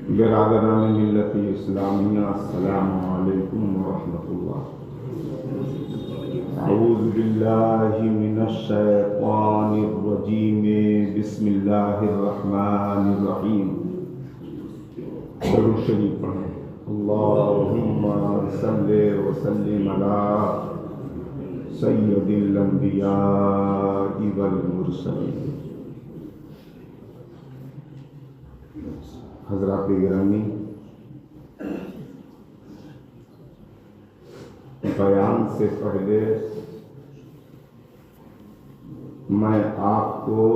برادران ملت اسلامیہ، السلام علیکم ورحمۃ اللہ۔ اعوذ باللہ من الشیطان الرجیم، بسم اللہ الرحمن الرحیم۔ درود شریف پڑھیں۔ اللہم صلی وسلم علی سید الانبیاء والمرسلین۔ حضرات گرامی، بیان سے پہلے میں آپ کو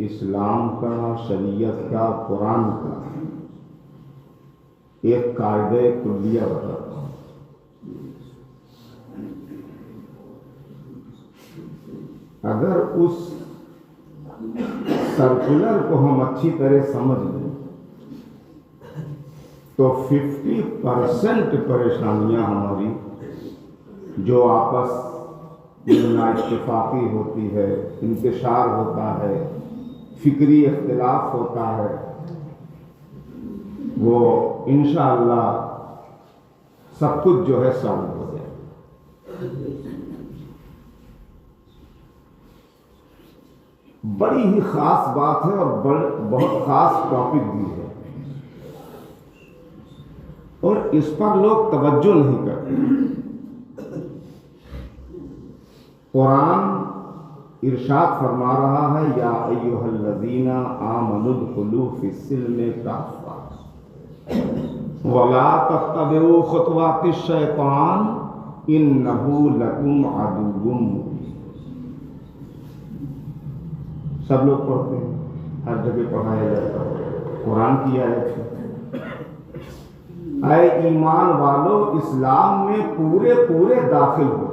اسلام کا، شریعت کا، قرآن کا ایک قاعدہ کلیہ بتاتا ہوں۔ اگر اس سرکولر کو ہم اچھی طرح سمجھ لیں تو 50% پریشانیاں ہماری جو آپس میں اتفاقی ہوتی ہے، انتشار ہوتا ہے، فکری اختلاف ہوتا ہے، وہ انشاءاللہ سب کچھ جو ہے سالو ہو جائے۔ بڑی ہی خاص بات ہے اور بہت خاص ٹاپک بھی ہے، اور اس پر لوگ توجہ نہیں کرتے۔ قرآن ارشاد فرما رہا ہے، یا ایھا الذین آمنوا ادخلوا فی السلم کافۃ ولا تتبعوا خطوات الشیطان انہ لکم عدو مبین۔ سب لوگ پڑھتے ہیں، ہر جگہ پڑھایا جاتا ہے، قرآن کی آیت ہے۔ اے ایمان والو، اسلام میں پورے داخل ہو،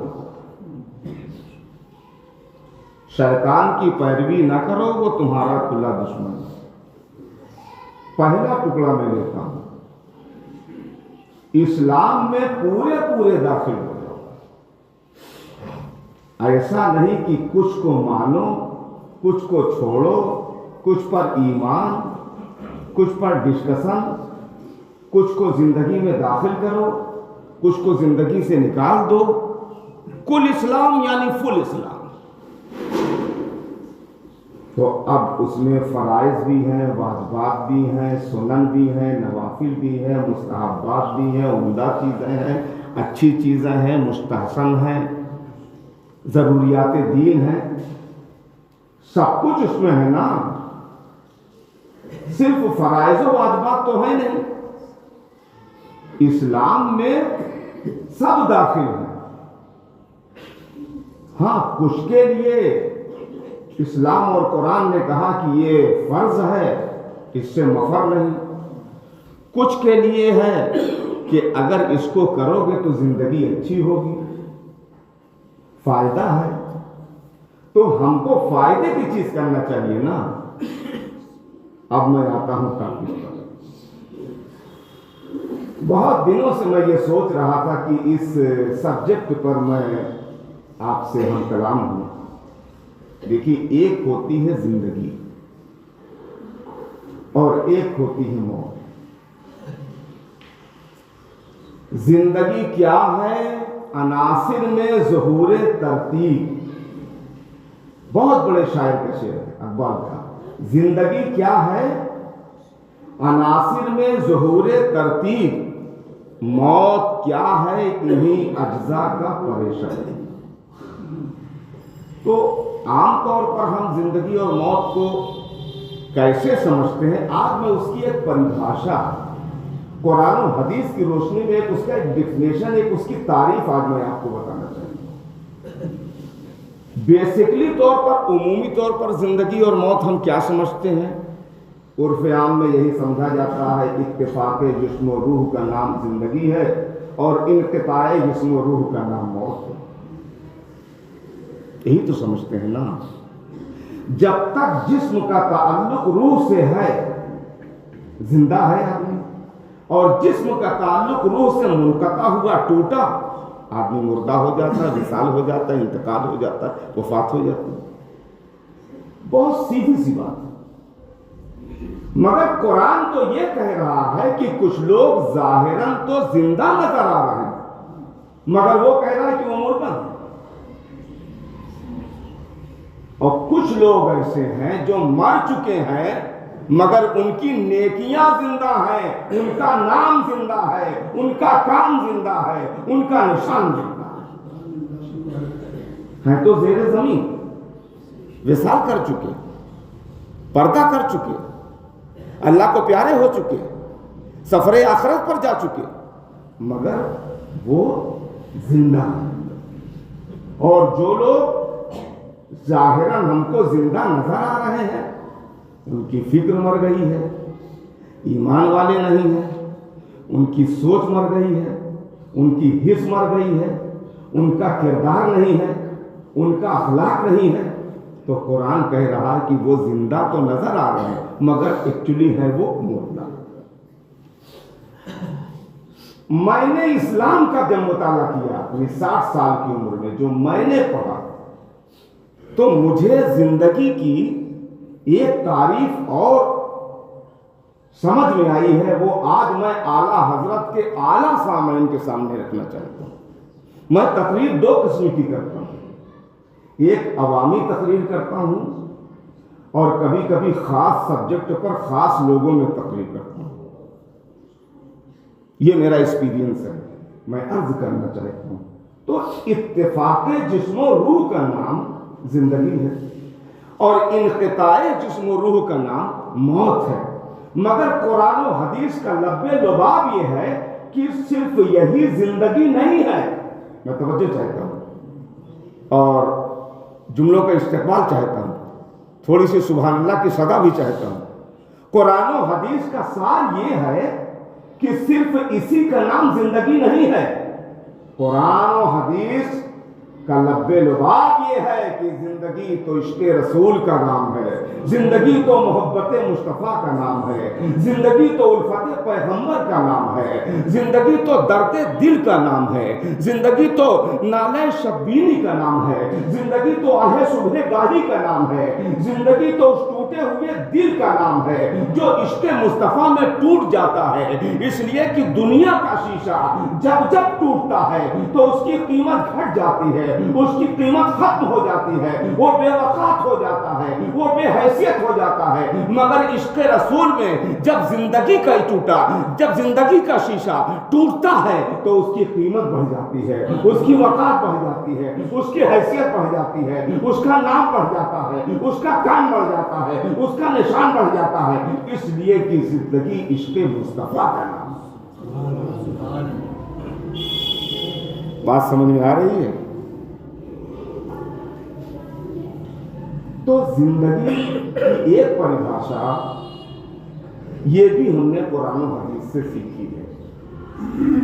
شیطان کی پیروی نہ کرو، وہ تمہارا کھلا دشمن ہے۔ پہلا ٹکڑا میں لیتا ہوں، اسلام میں پورے داخل ہو جاؤ۔ ایسا نہیں کہ کچھ کو مانو، کچھ کو چھوڑو، کچھ پر ایمان، کچھ پر ڈسکشن، کچھ کو زندگی میں داخل کرو، کچھ کو زندگی سے نکال دو۔ کل اسلام یعنی فل اسلام۔ تو اب اس میں فرائض بھی ہیں، واجبات بھی ہیں، سنن بھی ہیں، نوافل بھی ہیں، مستحبات بھی ہیں، عمدہ چیزیں ہیں، اچھی چیزیں ہیں، مستحسن ہیں، ضروریات دین ہیں، سب کچھ اس میں ہے نا۔ صرف فرائض و واجبات تو ہے نہیں، اسلام میں سب داخل ہیں۔ ہاں، کچھ کے لیے اسلام اور قرآن نے کہا کہ یہ فرض ہے، اس سے مفر نہیں۔ کچھ کے لیے ہے کہ اگر اس کو کرو گے تو زندگی اچھی ہوگی، فائدہ ہے، تو ہم کو فائدے کی چیز کرنا چاہیے نا۔ اب میں آتا ہوں ٹاپک پر۔ بہت دنوں سے میں یہ سوچ رہا تھا کہ اس سبجیکٹ پر میں آپ سے ہم کلام ہوں۔ دیکھیے، ایک ہوتی ہے زندگی اور ایک ہوتی ہے موت۔ زندگی کیا ہے؟ عناصر میں ظہور ترتیب۔ بہت بڑے شاعر کا شعر ہے، اقبال کا۔ زندگی کیا ہے؟ عناصر میں ظہور ترتیب۔ موت کیا ہے؟ انہی اجزاء کا پریشان۔ تو عام طور پر ہم زندگی اور موت کو کیسے سمجھتے ہیں؟ آج میں اس کی ایک پریبھاشا، قرآن و حدیث کی روشنی میں ایک اس کا ایک ڈیفینیشن، ایک اس کی تعریف آج میں آپ کو بتانا چاہتا ہوں۔ بیسکلی طور پر، عمومی طور پر زندگی اور موت ہم کیا سمجھتے ہیں؟ عرف عام میں یہی سمجھا جاتا ہے، اتفاق جسم و روح کا نام زندگی ہے اور انقطاع جسم و روح کا نام موت ہے۔ یہی تو سمجھتے ہیں نا۔ جب تک جسم کا تعلق روح سے ہے، زندہ ہے آدمی، اور جسم کا تعلق روح سے منقطع ہوا، ٹوٹا، آدمی مردہ ہو جاتا ہے، وصال ہو جاتا ہے، انتقال ہو جاتا ہے، وفات ہو جاتی ہے۔ بہت سیدھی سی بات ہے۔ مگر قرآن تو یہ کہہ رہا ہے کہ کچھ لوگ ظاہراً تو زندہ نظر آ رہے ہیں مگر وہ کہہ رہا ہے کہ وہ مردہ ہے، اور کچھ لوگ ایسے ہیں جو مر چکے ہیں مگر ان کی نیکیاں زندہ ہیں، ان کا نام زندہ ہے، ان کا کام زندہ ہے، ان کا نشان زندہ ہے تو زیر زمین وصال کر چکے، پردہ کر چکے، اللہ کو پیارے ہو چکے، سفر آخرت پر جا چکے، مگر وہ زندہ ہیں۔ اور جو لوگ ظاہراً ہم کو زندہ نظر آ رہے ہیں ان کی فکر مر گئی ہے، ایمان والے نہیں ہیں، ان کی سوچ مر گئی ہے، ان کی حس مر گئی ہے، ان کا کردار نہیں ہے، ان کا اخلاق نہیں ہے، تو قرآن کہہ رہا ہے کہ وہ زندہ تو نظر آ رہے ہیں مگر ایکچولی ہے وہ مردہ۔ میں نے اسلام کا جب مطالعہ کیا اپنی 60 سال کی عمر میں، جو میں نے پڑھا تو مجھے زندگی کی ایک تعریف اور سمجھ میں آئی ہے، وہ آج میں اعلیٰ حضرت کے اعلیٰ سامعین کے سامنے رکھنا چاہتا ہوں۔ میں تقریر 2 قسم کی کرتا ہوں، ایک عوامی تقریر کرتا ہوں اور کبھی کبھی خاص سبجیکٹ پر خاص لوگوں میں تقریر کرتا ہوں۔ یہ میرا ایکسپیرینس ہے، میں عرض کرنا چاہتا ہوں۔ تو اتفاق جسم و روح کا نام زندگی ہے اور انقطاع جسم و روح کا نام موت ہے، مگر قرآن و حدیث کا لب لباب یہ ہے کہ صرف یہی زندگی نہیں ہے۔ میں توجہ چاہتا ہوں اور جملوں کا استقبال چاہتا ہوں، تھوڑی سی سبحان اللہ کی صدا بھی چاہتا ہوں۔ قرآن و حدیث کا سار یہ ہے کہ صرف اسی کا نام زندگی نہیں ہے، قرآن و حدیث کا لب لباب یہ ہے کہ زندگی تو عشق رسول کا نام ہے، زندگی تو محبت مصطفیٰ کا نام ہے، زندگی تو الفت پیغمبر کا نام ہے، زندگی تو درد دل کا نام ہے، زندگی تو نالہ شبینی کا نام ہے، زندگی تو آہ صبح گاہی کا نام ہے، زندگی تو اس ٹوٹے ہوئے دل کا نام ہے جو عشق مصطفیٰ میں ٹوٹ جاتا ہے، اس لیے کہ دنیا کا شیشہ جب جب ٹوٹتا ہے تو اس کی قیمت گھٹ جاتی ہے، اس کی قیمت ختم ہو جاتی ہے، وہ بے وقات ہو جاتا ہے، وہ بے حیثیت ہو جاتا ہے، مگر عشق رسول میں جب زندگی کا ٹوٹا، جب زندگی کا شیشہ ٹوٹتا ہے تو اس کی قیمت بڑھ جاتی ہے، اس کی وقات بڑھ جاتی ہے، اس کی حیثیت بڑھ جاتی ہے، اس کا نام بڑھ جاتا ہے، اس کا کام بڑھ جاتا ہے، اس کا نشان بڑھ جاتا ہے، اس لیے کہ زندگی عشق مصطفیٰ کا نام۔ بات سمجھ میں آ رہی ہے؟ تو زندگی کی ایک پریبھاشا یہ بھی ہم نے قرآن و حدیث سے سیکھی ہے۔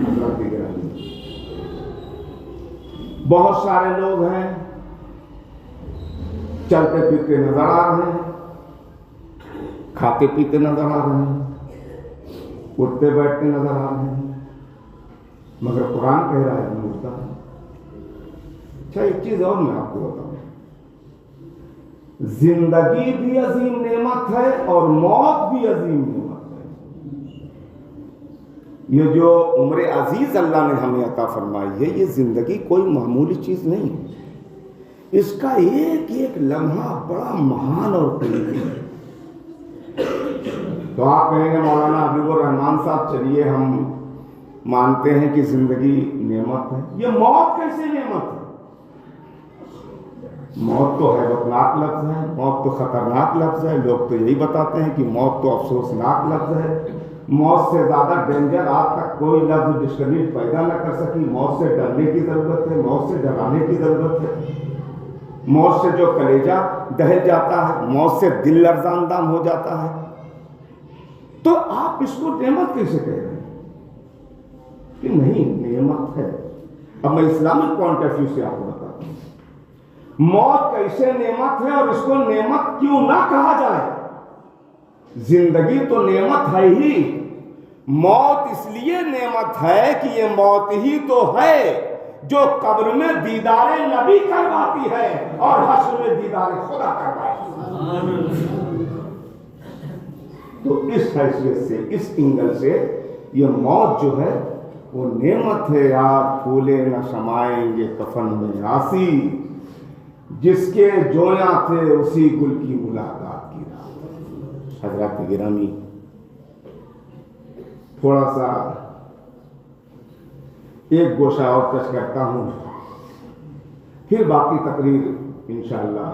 حضرت گرامی، بہت سارے لوگ ہیں چلتے پھرتے نظر آ رہے ہیں، کھاتے پیتے نظر آ رہے ہیں، اٹھتے بیٹھتے نظر آ رہے ہیں، مگر قرآن کہہ رہا ہے مردہ ہے۔ اچھا ایک چیز اور میں آپ کو بتاؤں، زندگی بھی عظیم نعمت ہے اور موت بھی عظیم نعمت ہے۔ یہ جو عمر عزیز اللہ نے ہمیں عطا فرمائی ہے، یہ زندگی کوئی معمولی چیز نہیں ہے، اس کا ایک ایک لمحہ بڑا مہان اور قیمتی ہے۔ تو آپ کہیں گے مولانا حبیب الرحمان صاحب چلیے ہم مانتے ہیں کہ زندگی نعمت ہے، یہ موت کیسے نعمت ہے؟ موت تو ہیبتناک لفظ ہے، موت تو خطرناک لفظ ہے، لوگ تو یہی بتاتے ہیں کہ موت تو افسوسناک لفظ ہے، موت سے زیادہ ڈینجر آج تک کوئی لفظ ڈکشنری پیدا نہ کر سکی۔ موت سے ڈرنے کی ضرورت ہے، موت سے ڈرانے کی ضرورت ہے، موت سے جو کلیجہ دہل جاتا ہے، موت سے دل لرزاں اندام ہو جاتا ہے، تو آپ اس کو نعمت کیسے کہہ رہے ہیں کہ نہیں نعمت ہے؟ اب میں اسلامک پوائنٹ آف ویو سے آپ کو بتاتا ہوں موت کیسے نعمت ہے اور اس کو نعمت کیوں نہ کہا جائے۔ زندگی تو نعمت ہے ہی، موت اس لیے نعمت ہے کہ یہ موت ہی تو ہے جو قبر میں دیدار نبی کرواتی ہے اور حشر میں دیدار خدا کرواتی ہے۔ تو اس حیثیت سے، اس اینگل سے یہ موت جو ہے وہ نعمت ہے یار، پھولے نہ سمائیں گے کفن میں یاسی، جس کے جویاں تھے اسی گل کی ملاقات کی رات۔ حضرات گرامی، تھوڑا سا ایک گوشہ اور ٹچ کرتا ہوں، پھر باقی تقریر انشاءاللہ